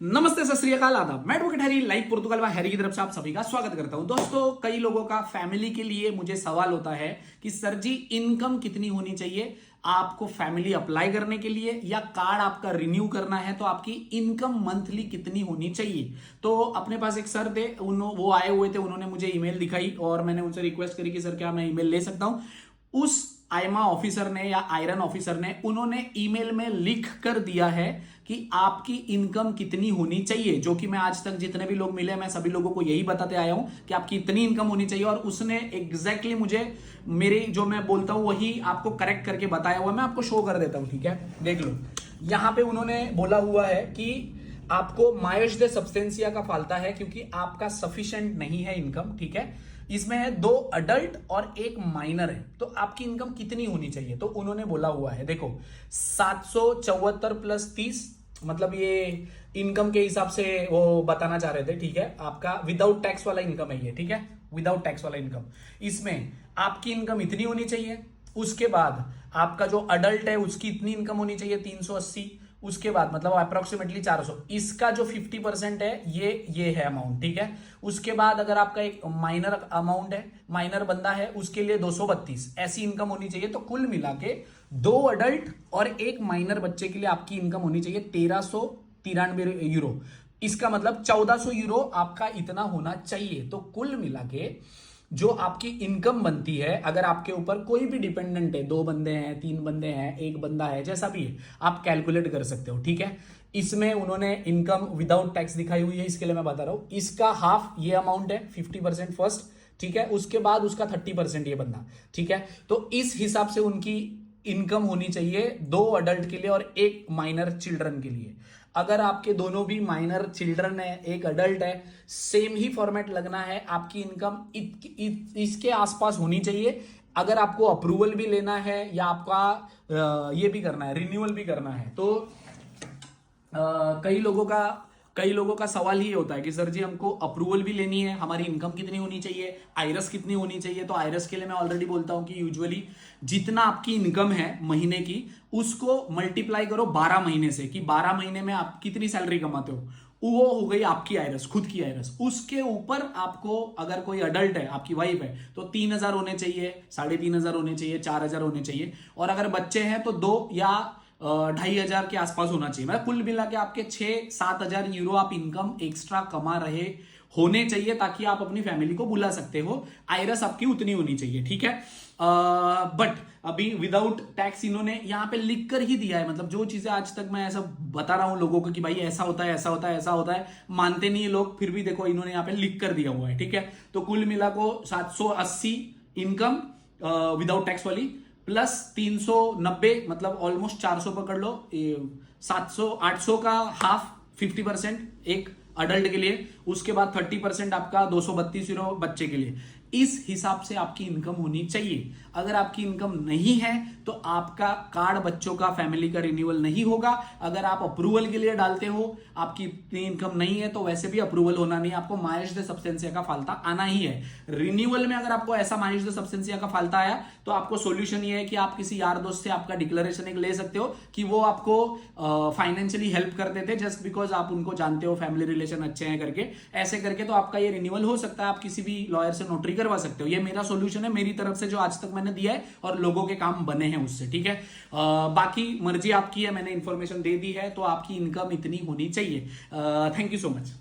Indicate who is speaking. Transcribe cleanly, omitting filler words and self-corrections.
Speaker 1: नमस्ते, सत श्री अकाल, आदाब। मैं एडवोकेट हैरी, लाइव पुर्तगाल व हैरी की तरफ से आप सभी का स्वागत करता हूं। दोस्तों, कई लोगों का फैमिली के लिए मुझे सवाल होता है कि सर जी, इनकम कितनी होनी चाहिए आपको फैमिली अप्लाई करने के लिए, या कार्ड आपका रिन्यू करना है तो आपकी इनकम मंथली कितनी होनी चाहिए। तो अपने पास एक सर थे, वो आए हुए थे, उन्होंने मुझे ईमेल दिखाई और मैंने उनसे रिक्वेस्ट करी कि सर क्या मैं ईमेल ले सकता हूं। उस आईमा ऑफिसर ने या आयरन ऑफिसर ने उन्होंने ईमेल में लिख कर दिया है कि आपकी इनकम कितनी होनी चाहिए, जो कि मैं आज तक जितने भी लोग मिले मैं सभी लोगों को यही बताते आया हूं कि आपकी इतनी इनकम होनी चाहिए। और उसने एग्जैक्टली मुझे मेरी जो मैं बोलता हूं वही आपको करेक्ट करके बताया हुआ। मैं आपको शो कर देता हूं, ठीक है, देख लो। यहां पे उन्होंने बोला हुआ है कि आपको मायोश दे सब्सटेंसिया का फालता है क्योंकि आपका सफिशिएंट नहीं है इनकम, ठीक है। इसमें है 2 अडल्ट और 1 माइनर है, तो आपकी इनकम कितनी होनी चाहिए। तो उन्होंने बोला हुआ है, देखो 774 प्लस 30, मतलब ये इनकम के हिसाब से वो बताना चाह रहे थे, ठीक है। आपका विदाउट टैक्स वाला इनकम है ये, ठीक है, विदाउट टैक्स वाला इनकम। इसमें आपकी इनकम इतनी होनी चाहिए। उसके बाद आपका जो अडल्ट है उसकी इतनी इनकम होनी चाहिए 380। उसके बाद मतलब अप्रोक्सीमेटली 400। इसका जो 50% है ये है अमाउंट, ठीक है। उसके बाद अगर आपका एक माइनर अमाउंट है, माइनर बंदा है, उसके लिए 232 ऐसी इनकम होनी चाहिए। तो कुल मिला के 2 अडल्ट और 1 माइनर बच्चे के लिए आपकी इनकम होनी चाहिए 1393 यूरो। इसका मतलब 1400 यूरो आपका इतना होना चाहिए। तो कुल मिला के जो आपकी इनकम बनती है, अगर आपके ऊपर कोई भी डिपेंडेंट है, 2 बंदे हैं, 3 बंदे हैं, 1 बंदा है, जैसा भी है आप कैलकुलेट कर सकते हो, ठीक है। इसमें उन्होंने इनकम विदाउट टैक्स दिखाई हुई है, इसके लिए मैं बता रहा हूं। इसका हाफ ये अमाउंट है 50% फर्स्ट, ठीक है। उसके बाद उसका 30% ये बंदा, ठीक है। तो इस हिसाब से उनकी इनकम होनी चाहिए 2 अडल्ट के लिए और 1 माइनर चिल्ड्रन के लिए। अगर आपके दोनों भी माइनर चिल्ड्रन है, 1 अडल्ट है, सेम ही फॉर्मेट लगना है। आपकी इनकम इसके आसपास होनी चाहिए। अगर आपको अप्रूवल भी लेना है या आपका ये भी करना है, रिन्यूअल भी करना है, तो कई लोगों का सवाल ही होता है कि सर जी हमको अप्रूवल भी लेनी है, हमारी इनकम कितनी होनी चाहिए, आयरस कितनी होनी चाहिए। तो आयरस के लिए मैं ऑलरेडी बोलता हूं कि यूजुअली जितना आपकी इनकम है महीने की उसको मल्टीप्लाई करो 12 महीने से, कि 12 महीने में आप कितनी सैलरी कमाते हो, वो हो गई आपकी आयरस, खुद की आयरस। उसके ऊपर आपको अगर कोई अडल्ट है, आपकी वाइफ है, तो 3000 होने चाहिए, 3500 होने चाहिए, 4000 होने चाहिए। और अगर बच्चे हैं तो 2 या 2500 के आसपास होना चाहिए। मतलब कुल मिला के आपके 6-7 हजार यूरो आप इनकम एक्स्ट्रा कमा रहे होने चाहिए, ताकि आप अपनी फैमिली को बुला सकते हो। आयरस आपकी उतनी होनी चाहिए, ठीक है। बट अभी विदाउट टैक्स इन्होंने यहां पे लिख कर ही दिया है। मतलब जो चीजें आज तक मैं ऐसा बता रहा हूं लोगों को कि भाई ऐसा होता है, ऐसा होता है, ऐसा होता है, मानते नहीं है लोग, फिर भी देखो इन्होंने यहां पे लिख कर दिया हुआ है, ठीक है। तो कुल मिला को 780 इनकम विदाउट टैक्स वाली, प्लस 390, मतलब ऑलमोस्ट 400 पकड़ लो, 700-800 का हाफ 50% एक अडल्ट के लिए। उसके बाद 30% आपका 232 यूरो बच्चे के लिए। इस हिसाब से आपकी इनकम होनी चाहिए। अगर आपकी इनकम नहीं है तो आपका कार्ड बच्चों का फैमिली का रिन्यूअल नहीं होगा। अगर आप अप्रूवल के लिए डालते हो, आपकी इतनी इनकम नहीं है, तो वैसे भी अप्रूवल होना नहीं, आपको मायोश दे सब्सटेंसिया का फालता आना ही है। रिन्यूअल में अगर आपको ऐसा मायोश दे सब्सटेंसिया का फालता आया तो आपको सोल्यूशन ये है कि आप किसी यार दोस्त से आपका डिक्लेरेशन एक ले सकते हो कि वो आपको फाइनेंशियली हेल्प करते थे, जस्ट बिकॉज आप उनको जानते हो, फैमिली रिलेशन अच्छे हैं करके। ऐसे करके तो आपका ये रिन्यूअल हो सकता है। आप किसी भी लॉयर से नोटरी करवा सकते हो। ये मेरा सॉल्यूशन है मेरी तरफ से, जो आज तक मैंने दिया है और लोगों के काम बने हैं उससे, ठीक है। बाकी मर्जी आपकी है, मैंने इंफॉर्मेशन दे दी है, तो आपकी इनकम इतनी होनी चाहिए। Thank you so much.